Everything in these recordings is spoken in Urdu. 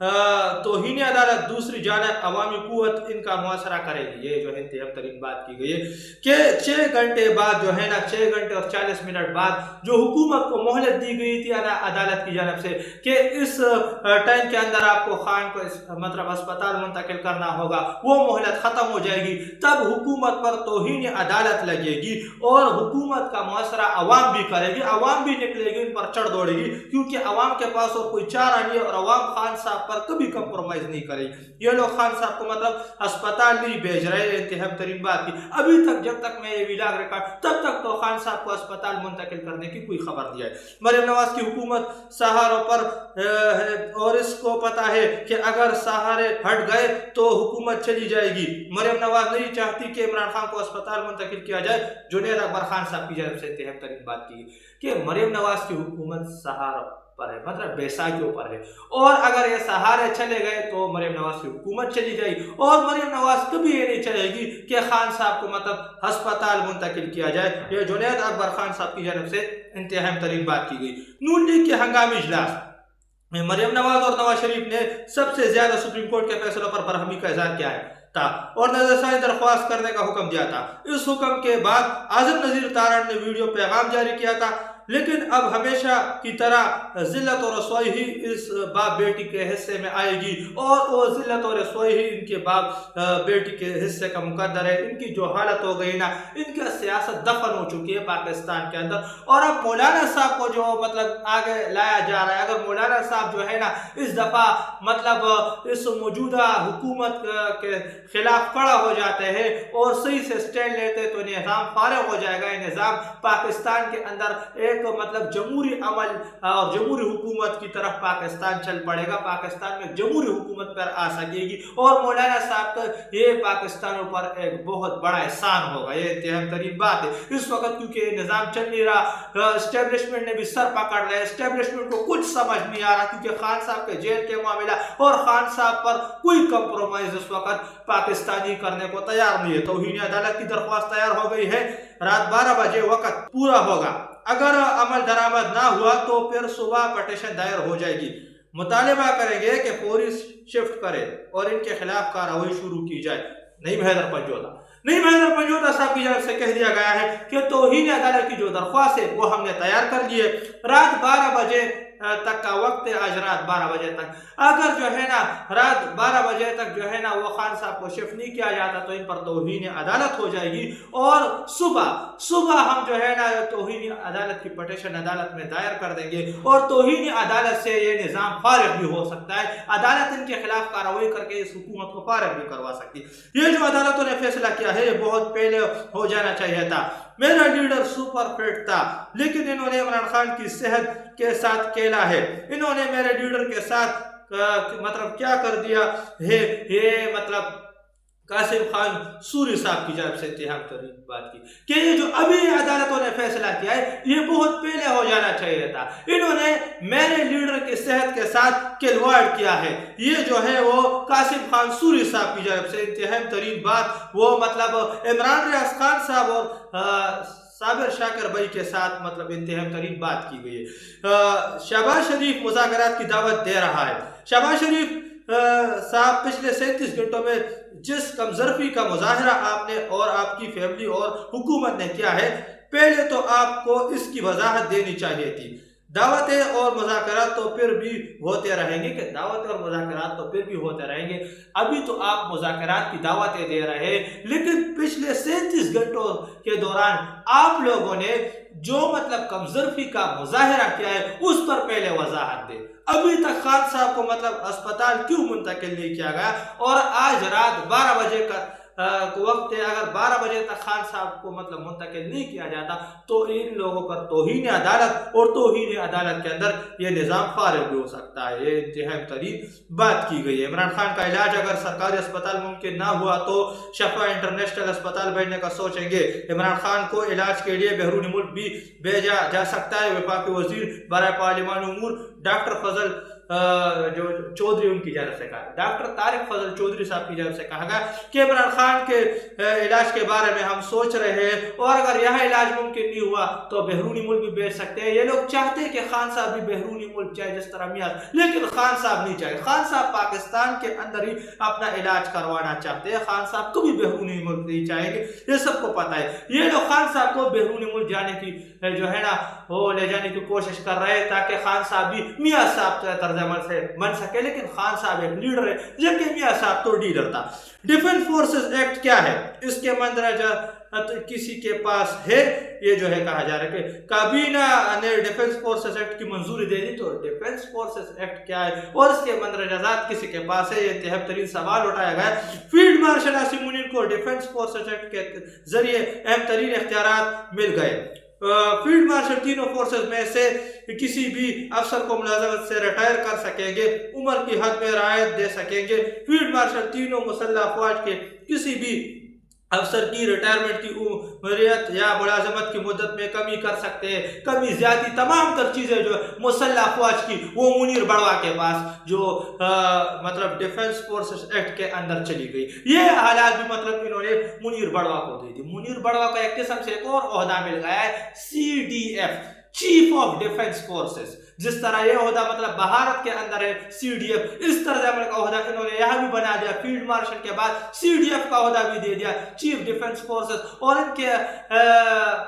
توہین عدالت دوسری جانب عوامی قوت ان کا محاصرہ کرے گی. یہ جو ہے انتہائی ترین بات کی گئی ہے کہ 6 گھنٹے بعد جو ہے نا 6 گھنٹے اور 40 منٹ بعد جو حکومت کو مہلت دی گئی تھی عدالت کی جانب سے کہ اس ٹائم کے اندر آپ کو خان کو مطلب اسپتال منتقل کرنا ہوگا، وہ مہلت ختم ہو جائے گی. تب حکومت پر توہین عدالت لگے گی اور حکومت کا محاصرہ عوام بھی کرے گی، عوام بھی نکلے گی، ان پر چڑھ دوڑے گی، کیونکہ عوام کے پاس اور کوئی چارہ نہیں ہے اور عوام خان صاحب پر کبھی کمپرومائز نہیں کرے گی. یہ لوگ خان صاحب کو مطلب اسپتال بھی بھیج رہے ہیں. انتہائی ترین بات کی ابھی تک جب تک میں یہ ویلاگ ریکارڈ تب تک تو خان صاحب کو اسپتال منتقل کرنے کی کوئی خبر نہیں ہے. مریم نواز کی حکومت سہاروں پر اور اس کو پتا ہے کہ اگر سہارے ہٹ گئے تو حکومت چلی جائے گی. مریم نواز نہیں چاہتی کہ عمران خان کو اسپتال منتقل کیا جائے. جنید اکبر خان صاحب کی جانب سے انتہائی ترین بات کی کہ مریم نواز کی حکومت سہاروں پر ہے، مطلب بیساکھیوں پر ہے، اور اگر یہ سہارے چلے گئے تو مریم نواز کی حکومت چلی جائے گی. اور مریم نواز کبھی یہ نہیں چاہے گی کہ خان صاحب کو مطلب ہسپتال منتقل کیا جائے. یہ جنید اکبر خان صاحب کی جانب سے انتہائی ترین بات کی گئی. نون لیگ کے ہنگامی اجلاس میں مریم نواز اور نواز شریف نے سب سے زیادہ سپریم کورٹ کے فیصلوں پر برہمی کا اظہار کیا ہے تھا اور نظر ثانی درخواست کرنے کا حکم دیا تھا. اس حکم کے بعد اعظم نذیر تارڑ نے ویڈیو پیغام جاری کیا تھا، لیکن اب ہمیشہ کی طرح ذلت اور رسوائی ہی اس باپ بیٹی کے حصے میں آئے گی، اور وہ ذلت اور رسوائی ہی ان کے باپ بیٹی کے حصے کا مقدر ہے. ان کی جو حالت ہو گئی نا، ان کا سیاست دفن ہو چکی ہے پاکستان کے اندر. اور اب مولانا صاحب کو جو مطلب آگے لایا جا رہا ہے، اگر مولانا صاحب جو ہے نا اس دفعہ مطلب اس موجودہ حکومت کے خلاف کھڑا ہو جاتے ہیں اور صحیح سے سٹینڈ لیتے تو نظام فارغ ہو جائے گا. یہ نظام پاکستان کے اندر ایک مطلب جمہوری عمل اور جمہوری حکومت کی طرف پاکستان چل پڑے گا. پاکستان میں جمہوری حکومت پر آ سکے گی اور مولانا صاحب کا یہ پاکستانوں پر ایک بہت بڑا احسان ہوگا. یہ انتہائی ترین بات ہے اس وقت، کیونکہ یہ نظام چل نہیں رہا. اسٹیبلشمنٹ نے بھی سر پکڑ لیا. اسٹیبلشمنٹ کو کچھ سمجھ نہیں آ رہا کیونکہ خان صاحب کے جیل کے معاملہ اور خان صاحب پر کوئی کمپرومائز اس وقت پاکستانی کرنے کو تیار نہیں ہے. توہین عدالت کی درخواست تیار ہو گئی ہے. رات 12 بجے وقت پورا ہوگا. اگر عمل درآمد نہ ہوا تو پھر صبح پٹیشن دائر ہو جائے گی. مطالبہ کریں گے کہ فوری شفٹ کرے اور ان کے خلاف کارروائی شروع کی جائے. نعیم حیدر پنجوتا صاحب کی جانب سے کہہ دیا گیا ہے کہ توہین عدالت کی جو درخواست ہے وہ ہم نے تیار کر لی ہے. رات 12 بجے تک کا وقت ہے. آج رات 12 بجے تک اگر جو ہے نا رات 12 بجے تک جو ہے نا وہ خان صاحب کو شفٹ نہیں کیا جاتا تو ان پر توہین عدالت ہو جائے گی، اور صبح ہم جو ہے نا توہین عدالت کی پٹیشن عدالت میں دائر کر دیں گے اور توہین عدالت سے یہ نظام فارغ بھی ہو سکتا ہے. عدالت ان کے خلاف کارروائی کر کے اس حکومت کو فارغ بھی کروا سکتی. یہ جو عدالتوں نے فیصلہ کیا ہے یہ بہت پہلے ہو جانا چاہیے تھا. میرا لیڈر سپر فٹ تھا لیکن انہوں نے عمران خان کی صحت کے ساتھ کھیلا ہے. انہوں نے میرے لیڈر کے ساتھ مطلب کیا کر دیا ہے. یہ مطلب قاسم خان سوری صاحب کی جانب سے انتہائی ترین بات کی کہ یہ جو ابھی عدالتوں نے فیصلہ کیا ہے یہ بہت پہلے ہو جانا چاہیے تھا. انہوں نے میرے لیڈر کی صحت کے ساتھ کھلواڑ کیا ہے. یہ جو ہے وہ قاسم خان سوری صاحب کی جانب سے انتہائی ترین بات وہ مطلب عمران ریاض خان صاحب اور صابر شاکر بھائی کے ساتھ مطلب انتہائی ترین بات کی گئی ہے. شہباز شریف مذاکرات کی دعوت دے رہا ہے. شہباز شریف صاحب پچھلے 37 گھنٹوں میں جس کمزرفی کا مظاہرہ آپ نے اور آپ کی فیملی اور حکومت نے کیا ہے، پہلے تو آپ کو اس کی وضاحت دینی چاہیے تھی. دعوتیں اور مذاکرات تو پھر بھی ہوتے رہیں گے کہ دعوتیں اور مذاکرات تو پھر بھی ہوتے رہیں گے. ابھی تو آپ مذاکرات کی دعوتیں دے رہے ہیں لیکن پچھلے 37 گھنٹوں کے دوران آپ لوگوں نے جو مطلب کمزرفی کا مظاہرہ کیا ہے اس پر پہلے وضاحت دے. ابھی تک خان صاحب کو مطلب اسپتال کیوں منتقل نہیں کیا گیا؟ اور آج رات 12 بجے کا وقت ہے. اگر 12 بجے تک خان صاحب کو مطلب منتقل نہیں کیا جاتا تو ان لوگوں پر توہین عدالت اور توہین عدالت کے اندر یہ نظام فارغ بھی ہو سکتا ہے. یہ انتہائی ترین بات کی گئی ہے. عمران خان کا علاج اگر سرکاری اسپتال ممکن نہ ہوا تو شفا انٹرنیشنل اسپتال بھیجنے کا سوچیں گے. عمران خان کو علاج کے لیے بیرون ملک بھی بھیجا جا سکتا ہے. وفاقی وزیر برائے پارلیمانی امور ڈاکٹر فضل جو چودھری ان کی جانب سے کہا، ڈاکٹر طارق فضل چودھری صاحب کی جانب سے کہا گیا کہ عمران خان کے علاج کے بارے میں ہم سوچ رہے ہیں، اور اگر یہاں علاج ممکن نہیں ہوا تو بیرونی ملک بھی بھیج سکتے ہیں۔ یہ لوگ چاہتے ہیں کہ خان صاحب بھی بیرونی ملک جائے جس طرح میاں، لیکن خان صاحب نہیں چاہے، خان صاحب پاکستان کے اندر ہی اپنا علاج کروانا چاہتے ہیں، خان صاحب کو بھی بیرونی ملک نہیں چاہیں گے، یہ سب کو پتہ ہے۔ یہ لوگ خان صاحب کو بیرونی ملک جانے کی جو ہے نا وہ لے جانے کی کوشش کر رہے ہیں تاکہ خان صاحب بھی میاں صاحب طرز عمل سے بن سکے، لیکن خان صاحب ایک لیڈر ہے جبکہ میاں صاحب تو لیڈر تھا۔ ڈیفنس فورسز ایکٹ کیا ہے؟ اس کے مندرجہ کسی کے پاس ہے؟ یہ جو ہے کہا جا رہا ہے کہ کابینہ نے ڈیفنس فورسز ایکٹ کی منظوری دے دی، تو ڈیفنس فورسز ایکٹ کیا ہے اور اس کے مندرجات کسی کے پاس ہے؟ یہ انتہائی ترین سوال اٹھایا گیا ہے۔ فیلڈ مارشل عاصم منیر کو ڈیفنس فورسز ایکٹ کے ذریعے اہم ترین اختیارات مل گئے۔ فیلڈ مارشل تینوں فورسز میں سے کسی بھی افسر کو ملازمت سے ریٹائر کر سکیں گے، عمر کی حد میں رعایت دے سکیں گے۔ فیلڈ مارشل تینوں مسلح افواج کے کسی بھی افسر کی ریٹائرمنٹ کی عمریت یا ملازمت کی مدت میں کمی کر سکتے ہیں، کمی زیادتی تمام تر چیزیں جو مسلح افواج کی وہ منیر بڑوا کے پاس جو مطلب ڈیفنس فورسز ایکٹ کے اندر چلی گئی۔ یہ حالات بھی مطلب انہوں نے منیر بڑوا کو دے دی۔ منیر بڑوا کو ایک قسم سے ایک اور عہدہ مل گیا ہے، CDF، chief of defence forces. جس طرح یہ عہدہ مطلب بھارت کے اندر ہے CDF، اس طرز عمل کا عہدہ انہوں نے یہاں بھی بنا دیا، فیلڈ مارشل کے بعد CDF کا عہدہ بھی دے دیا، چیف ڈیفنس فورسز، اور ان کے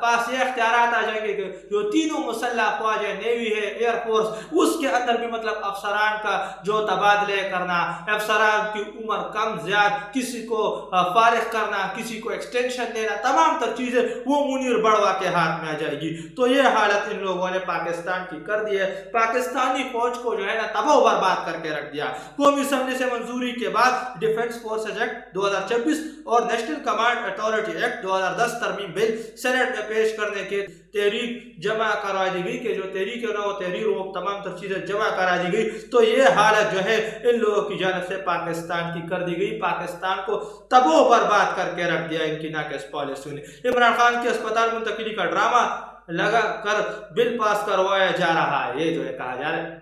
پاس یہ اختیارات آ جائیں گے کہ جو تینوں مسلح افواج ہے، نیوی ہے، ایئر فورس، اس کے اندر بھی مطلب افسران کا جو تبادلے کرنا، افسران کی عمر کم زیاد، کسی کو فارغ کرنا، کسی کو ایکسٹینشن دینا، تمام تر چیزیں وہ منیر بڑوا کے ہاتھ میں آ جائے گی۔ تو یہ حالت ان لوگوں نے پاکستان کی کر دی ہے، پاکستانی فوج کو جو ہے نا تباہ و برباد کر کے رکھ دیا۔ قومی اسمبلی سے منظوری کے بعد ڈیفنس فورسز ایکٹ 2026 اور نیشنل کمانڈ اتھارٹی ایکٹ 2010 ترمیم بل سینٹ میں پیش کرنے کے تحریک جمع کرا دی گئی کہ جو تحریک ہے نا وہ تحریر وہ تمام تر چیزیں جمع کرا دی گئی۔ تو یہ حالت جو ہے ان لوگوں کی جانب سے پاکستان کی کر دی گئی، پاکستان کو تباہ و برباد کر کے رکھ دیا ان کی ناقص پالیسیوں نے۔ عمران خان کے اسپتال منتقلی کا ڈرامہ لگا کر بل پاس کروایا جا رہا ہے، یہ جو ہے کہا جا رہا ہے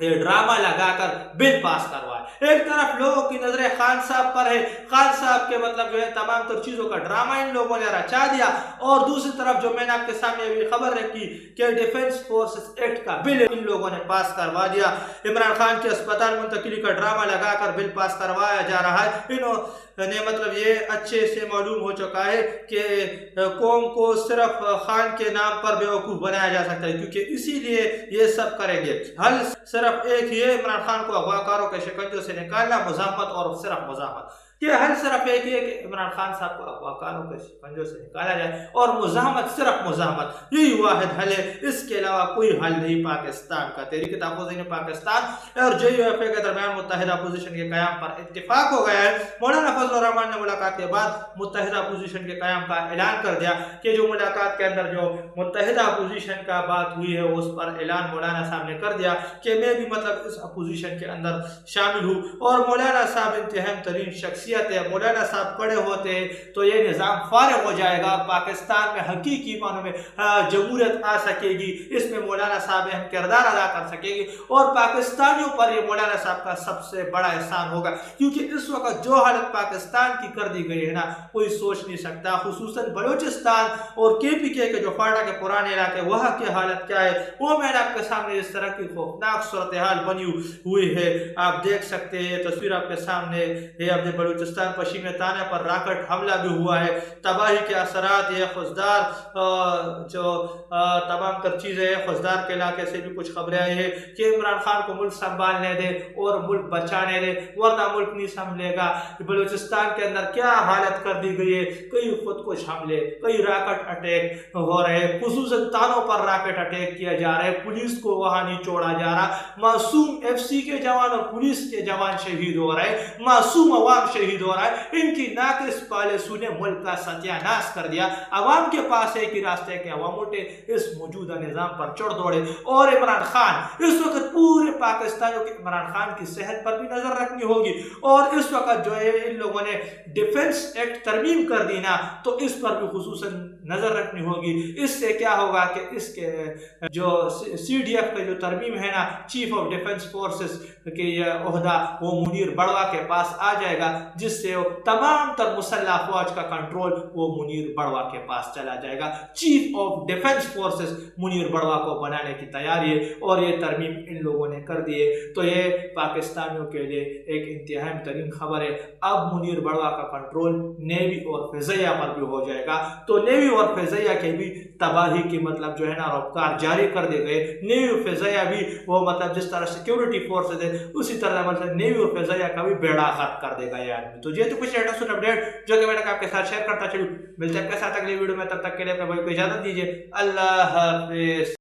یہ ڈرامہ لگا کر بل پاس کروایا۔ ایک طرف لوگوں کی نظریں خان صاحب پر ہے، خان صاحب کے مطلب جو ہے تمام تر چیزوں کا ڈرامہ ان لوگوں نے رچا دیا، اور دوسری طرف جو میں نے آپ کے سامنے ابھی خبر رکھی کہ ڈیفنس فورسز ایکٹ کا بل ان لوگوں نے پاس کروا دیا۔ عمران خان کے اسپتال منتقلی کا ڈرامہ لگا کر بل پاس کروایا جا رہا ہے۔ انہوں نے مطلب یہ اچھے سے معلوم ہو چکا ہے کہ قوم کو صرف خان کے نام پر بیوقوف بنایا جا سکتا ہے، کیونکہ اسی لیے یہ سب کریں گے۔ حل صرف ایک ہی ہے، عمران خان کو اغواکاروں کے شکنجوں سے نکالنا، مزاحمت اور صرف مزاحمت۔ یہ حل صرف ایک ہی ہے کہ عمران خان صاحب کو اغواکاروں کے شکنجوں سے نکالا جائے اور مزاحمت، صرف مزاحمت، یہی واحد حل ہے، اس کے علاوہ کوئی حل نہیں پاکستان کا۔ تحریک تحفظ پاکستان اور JUFA کے درمیان متحدہ اپوزیشن کے قیام پر اتفاق ہو گیا ہے۔ مولانا فضل الرحمان نے ملاقات کے بعد متحدہ اپوزیشن کے قیام کا اعلان کر دیا کہ جو ملاقات کے اندر جو متحدہ اپوزیشن کا بات ہوئی ہے اس پر اعلان مولانا صاحب نے کر دیا کہ میں بھی مطلب اس اپوزیشن کے اندر شامل ہوں، اور مولانا صاحب انتہائی ترین شخصیت ہے، مولانا صاحب کھڑے ہوتے تو یہ نظام فارغ ہو جائے گا، پاکستان میں حقیقی معنوں میں جمہوریت آ سکے گی، اس میں مولانا صاحب اہم کردار ادا کر سکیں گے، اور پاکستانیوں پر یہ مولانا صاحب کا سب سے بڑا احسان ہوگا، کیونکہ اس وقت جو حالت پاکستان کی کر دی گئی ہے نا کوئی سوچ نہیں سکتا، خصوصاً بلوچستان اور KPK کے جو فاٹا کے پرانے علاقے وہاں کی حالت کیا ہے وہ میں نے آپ کے سامنے اس طرح کی خوفناک صورتحال بنی ہوئی ہے، آپ دیکھ سکتے ہیں، تصویر آپ کے سامنے ہے، اپنے بلوچستان پشیم تانے پر راکٹ حملہ بھی ہوا ہے، تباہی کے اثرات، یہ خوزدار جو تمام تر چیزیں ہیں، خوزدار کے علاقے سے بھی کچھ خبریں آئی ہیں کہ عمران خان کو ملک سنبھالنے دے اور ملک بچانے دے ورنہ ملک نہیں سنبھلے گا۔ بلوچستان کے اندر کیا حالت کر دی گئی ہے، کئی خودکش حملے، کئی راکٹ اٹیک ہو رہے ہیں، خصوصاً تانوں پر راکٹ اٹیک کیا جا رہا ہے، پولیس کو وہاں نہیں چھوڑا جا رہا، معصوم FC کے جوان اور پولیس کے جوان شہید ہو رہے ہیں، معصوم عوام شہید ہو رہا ہے۔ ان کی ناقص پالیسیوں نے ملک کا ستیہ ناش کر دیا۔ عوام کے پاس ایک ہی راستہ ہے کہ عوام اٹھے، اس موجودہ نظام پر چڑھ دوڑے، اور عمران خان اس وقت پورے پاکستانیوں کے عمران خان کی صحت پر بھی نظر رکھنی ہوگی، اور اس وقت جو ہے ان لوگوں نے ڈیفنس ایکٹ ترمیم کر دی نا تو اس پر بھی خصوصاً نظر رکھنی ہوگی۔ اس سے کیا ہوگا کہ اس کے جو CDF کا جو ترمیم ہے نا، چیف آف ڈیفنس فورسز کے یہ عہدہ وہ منیر بڑوا کے پاس آ جائے گا، جس سے تمام تر مسلح افواج کا کنٹرول وہ منیر بڑوا کے پاس چلا جائے گا۔ Chief of defence forces Munir بڑوا کو بنانے کی تیاری ہے اور یہ ترمیم ان لوگوں نے کر دی ہے۔ تو یہ پاکستانیوں کے لیے ایک انتہائی ترین خبر ہے۔ اب منیر بڑوا کا کنٹرول نیوی اور فضائیہ پر بھی ہو جائے گا، تو نیوی اور فضائیہ کے بھی تباہی کی مطلب جو ہے نا روکار جاری کر دے گئے۔ نیوی اور فضائیہ بھی وہ مطلب جس طرح سیکیورٹی فورسز ہے اسی طرح مطلب نیوی اور فضائیہ کا بھی بیڑا غرق کر دے گا یہ آدمی۔ تو یہ تو کچھ لیٹسٹ اپڈیٹ جو کہ میں نے آپ کے ساتھ شیئر کرتا چلوں۔ ملتے ہیں آپ کے ساتھ اگلی ویڈیو میں، تب تک کے لیے اپنے بھائی کو اجازت دیجیے۔ اللہ حافظ۔